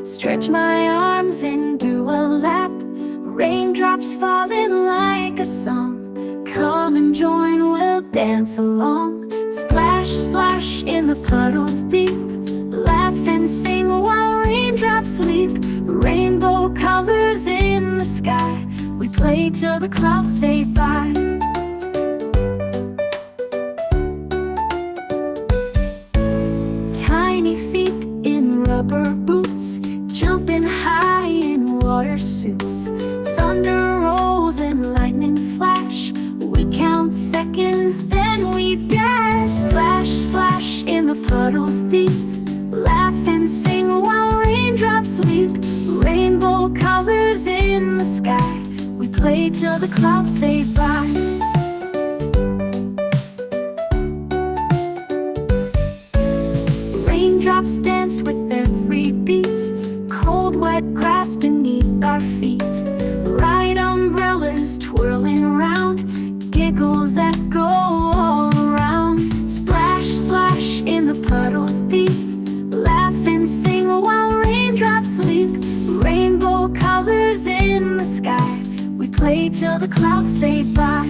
Stretch my arms and do a lap. Raindrops falling like a song. Come and join, we'll dance along. Splash, splash in the puddles deep. Laugh and sing while raindrops leap. Rainbow colors in the sky. We play till the clouds say bye. Tiny feet in rubber boots, jumping high in water suits. Thunder rolls and lightning flash. We count seconds, then we dash. Splash, splash in the puddles deep. Laugh and sing while raindrops leap. Rainbow colors in the sky. We play till the clouds say bye. Raindrops dance with every beat. Cold wet grass beneath our feet. Bright umbrellas twirling around. Giggles echo all around. Splash, splash in the puddles deep. Laugh and sing while raindrops leap. Rainbow colors in the sky. We play till the clouds say bye.